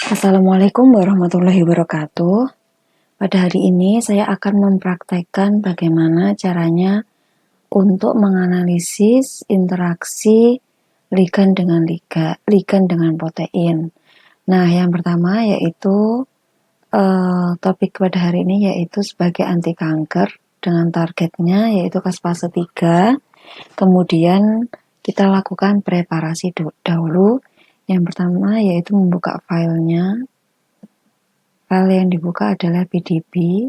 Assalamualaikum warahmatullahi wabarakatuh. Pada hari ini saya akan mempraktekkan bagaimana caranya untuk menganalisis interaksi ligan dengan protein. Nah, yang pertama yaitu topik pada hari ini yaitu sebagai anti kanker dengan targetnya yaitu fase 3. Kemudian kita lakukan preparasi dahulu. Yang pertama yaitu membuka filenya. File yang dibuka adalah PDB.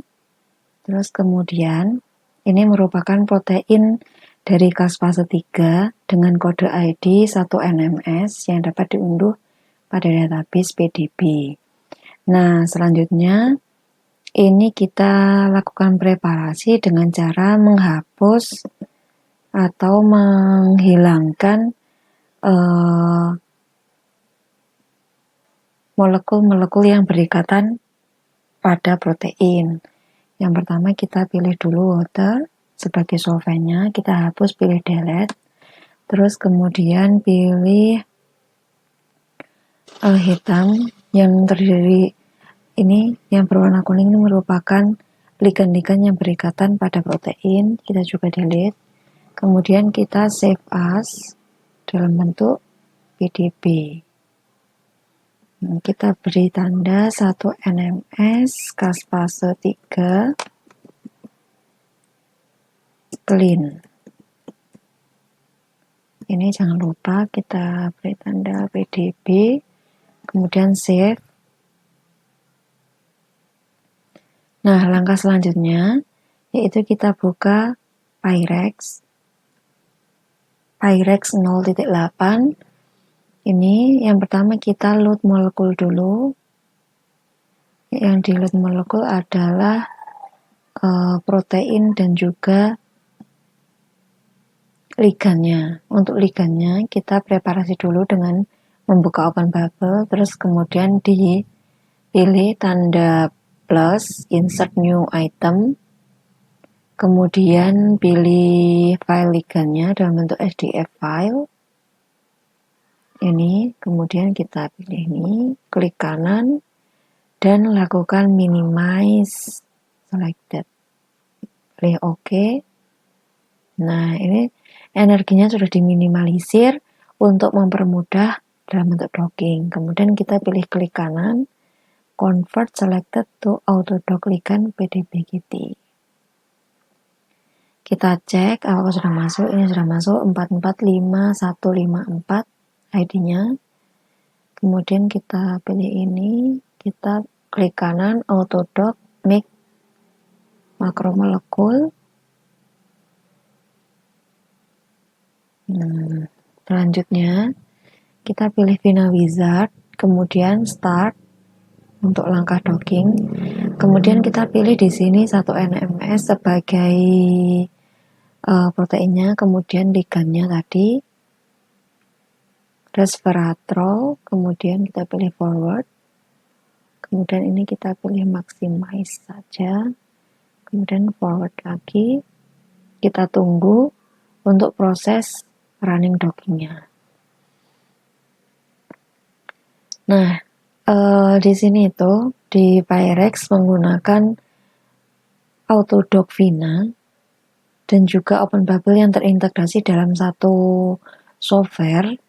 Terus kemudian ini merupakan protein dari fase 3 dengan kode ID 1NMS yang dapat diunduh pada database PDB. Nah, selanjutnya ini kita lakukan preparasi dengan cara menghapus atau menghilangkan molekul-molekul yang berikatan pada protein. Yang pertama kita pilih dulu water sebagai solvennya, kita hapus, pilih delete. Terus kemudian pilih hitam yang terdiri ini yang berwarna kuning ini merupakan ligan-ligan yang berikatan pada protein, kita juga delete. Kemudian kita save as dalam bentuk PDB. Kita beri tanda 1NMS fase 3 clean. Ini jangan lupa kita beri tanda PDB, kemudian save. Nah, langkah selanjutnya yaitu kita buka Pyrex 0.8. Ini yang pertama kita load molekul dulu. Yang di load molekul adalah protein dan juga ligannya. Untuk ligannya kita preparasi dulu dengan membuka open bubble, terus kemudian dipilih tanda plus, insert new item, kemudian pilih file ligannya dalam bentuk SDF file. Ini, kemudian kita pilih ini, klik kanan, dan lakukan minimize selected. Pilih OK. Nah, ini energinya sudah diminimalisir untuk mempermudah dalam bentuk docking. Kemudian kita pilih klik kanan, convert selected to autodock ligand PDB-GT. Kita cek apakah sudah masuk. Ini sudah masuk 445154 ID-nya. Kemudian kita pilih ini, kita klik kanan, autodock, make makromolekul. Selanjutnya kita pilih Vina Wizard, kemudian start untuk langkah docking. Kemudian kita pilih di sini 1NMS sebagai proteinnya, kemudian ligannya tadi, resveratrol, kemudian kita pilih forward. Kemudian ini kita pilih maximize saja. Kemudian forward lagi. Kita tunggu untuk proses running dockingnya. Nah, di sini itu di Pyrex menggunakan autodock Vina dan juga open bubble yang terintegrasi dalam satu software.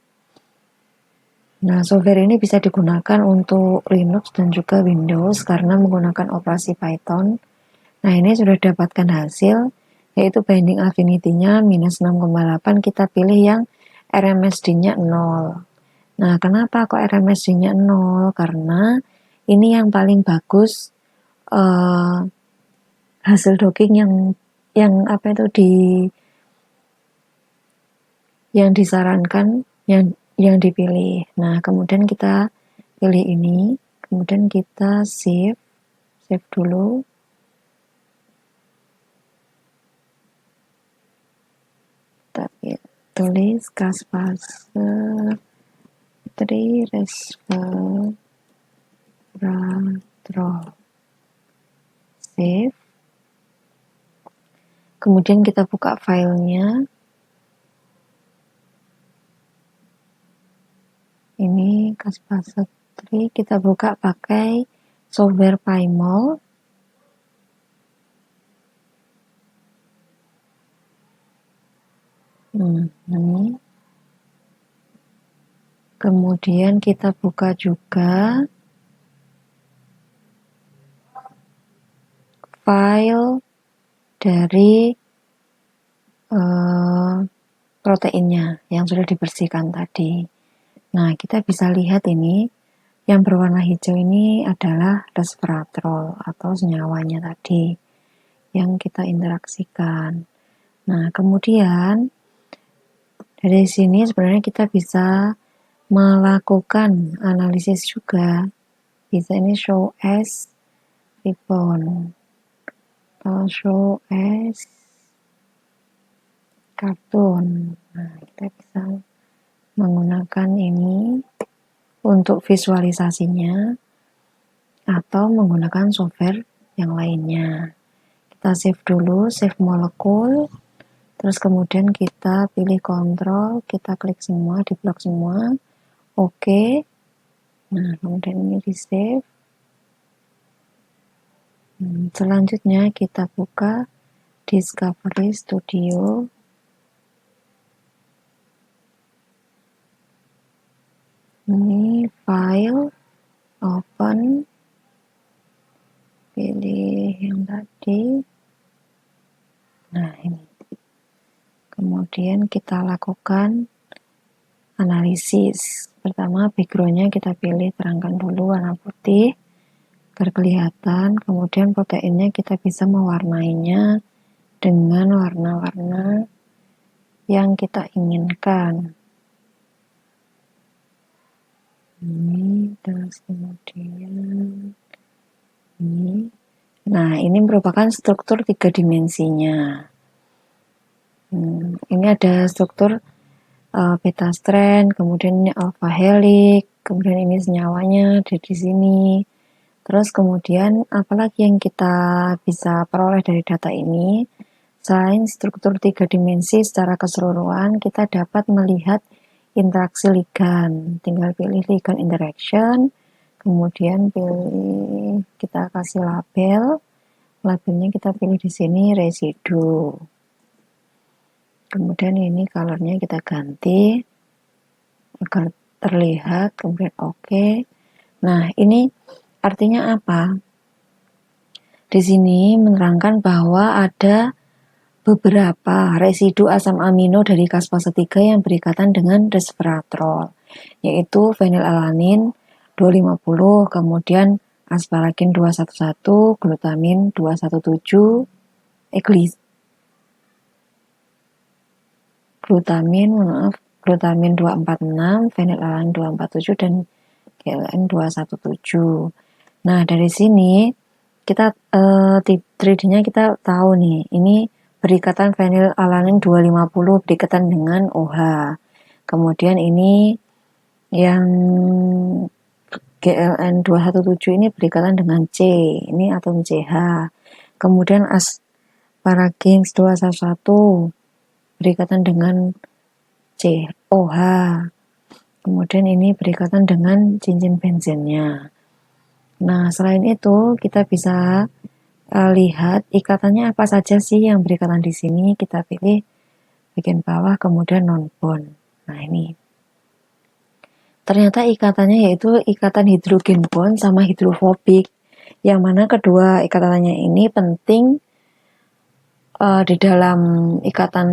Nah, software ini bisa digunakan untuk Linux dan juga Windows karena menggunakan operasi Python. Nah, ini sudah dapatkan hasil, yaitu binding affinity-nya minus 6,8, kita pilih yang RMSD-nya 0. Nah, kenapa kok RMSD-nya 0? Karena ini yang paling bagus hasil docking yang disarankan, yang dipilih. Nah, kemudian kita pilih ini, kemudian kita save dulu. Kita tulis fase 3 resveratrol. Save. Kemudian kita buka filenya. Ini fase Putri. Kita buka pakai software PyMol. Ini. Kemudian kita buka juga file dari proteinnya yang sudah dibersihkan tadi. Nah, kita bisa lihat ini yang berwarna hijau ini adalah resveratrol atau senyawanya tadi yang kita interaksikan. Nah, kemudian dari sini sebenarnya kita bisa melakukan analisis juga. Bisa ini show as ribbon atau show as kartun. Nah, kita bisa menggunakan ini untuk visualisasinya atau menggunakan software yang lainnya. Kita save dulu, save molekul, terus kemudian kita pilih kontrol, kita klik semua, di blok semua, oke. Nah, kemudian ini di save. Selanjutnya kita buka Discovery Studio. Ini file, open, pilih yang tadi. Nah, ini. Kemudian kita lakukan analisis. Pertama, background-nya kita pilih terangkan dulu warna putih agar kelihatan. Kemudian proteinnya kita bisa mewarnainya dengan warna-warna yang kita inginkan. Ini, terus kemudian ini. Nah, ini merupakan struktur 3 dimensinya. Ini ada struktur beta strand, kemudian ini alpha helix, kemudian ini senyawanya ada di sini. Terus kemudian apalagi yang kita bisa peroleh dari data ini? Selain struktur 3 dimensi secara keseluruhan, kita dapat melihat interaksi ligan. Tinggal pilih ligan interaction, kemudian pilih, kita kasih label. Labelnya kita pilih di sini residu. Kemudian ini colornya kita ganti agar terlihat, kemudian oke. Nah, ini artinya apa? Di sini menerangkan bahwa ada beberapa residu asam amino dari kaspase 3 yang berikatan dengan resveratrol, yaitu fenilalanin 250, kemudian asparagin 211, glutamin 217, glutamin 246, fenilalanin 247, dan GLN 217. Nah, dari sini kita 3D-nya kita tahu nih, ini berikatan fenilalanin 250 berikatan dengan OH. Kemudian ini yang GLN 217 ini berikatan dengan C, ini atom CH. Kemudian asparagin 211 berikatan dengan COH. Kemudian ini berikatan dengan cincin benzennya. Nah, selain itu kita bisa lihat ikatannya apa saja sih yang berikatan di sini. Kita pilih bagian bawah, kemudian non-bond. Nah, ini. Ternyata ikatannya yaitu ikatan hidrogen bond sama hidrofobik. Yang mana kedua ikatannya ini penting di dalam ikatan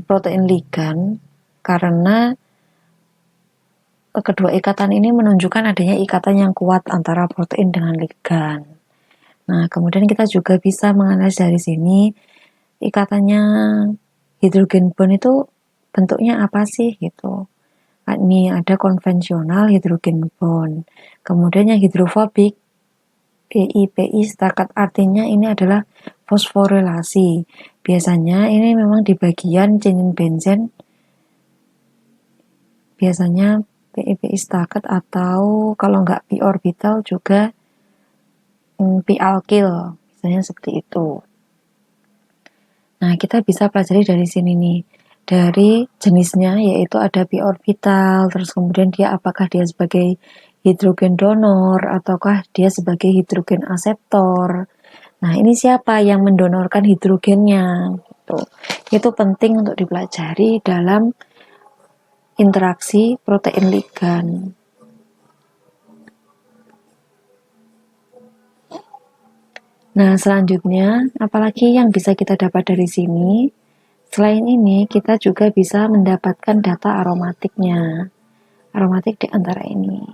protein ligan karena kedua ikatan ini menunjukkan adanya ikatan yang kuat antara protein dengan ligan. Nah, kemudian kita juga bisa menganalisis dari sini ikatannya hidrogen bond itu bentuknya apa sih gitu. Ini ada konvensional hidrogen bond. Kemudian yang hidrofobik PI setakat artinya ini adalah fosforilasi. Biasanya ini memang di bagian cincin benzen. Biasanya PI setakat atau kalau nggak p orbital juga p alkyl. Misalnya seperti itu. Nah, kita bisa pelajari dari sini nih. Dari jenisnya yaitu ada p orbital, terus kemudian dia apakah dia sebagai hidrogen donor ataukah dia sebagai hidrogen aseptor. Nah, ini siapa yang mendonorkan hidrogennya? Gitu. Itu penting untuk dipelajari dalam interaksi protein ligan. Nah, selanjutnya, apalagi yang bisa kita dapat dari sini? Selain ini, kita juga bisa mendapatkan data aromatiknya. Aromatik di antara ini.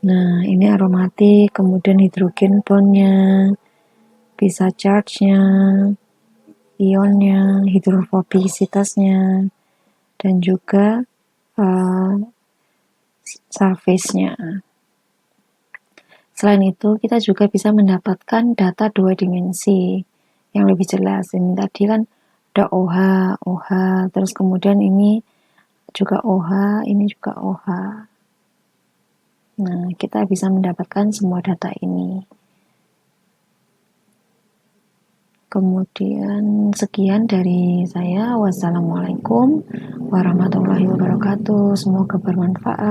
Nah, ini aromatik, kemudian hidrogen bondnya, bisa charge-nya, ionnya, hidrofobisitasnya, dan juga surface-nya. Selain itu, kita juga bisa mendapatkan data 2 dimensi yang lebih jelas. Ini tadi kan ada OH, OH, terus kemudian ini juga OH, ini juga OH. Nah, kita bisa mendapatkan semua data ini. Kemudian sekian dari saya. Wassalamualaikum warahmatullahi wabarakatuh. Semoga bermanfaat.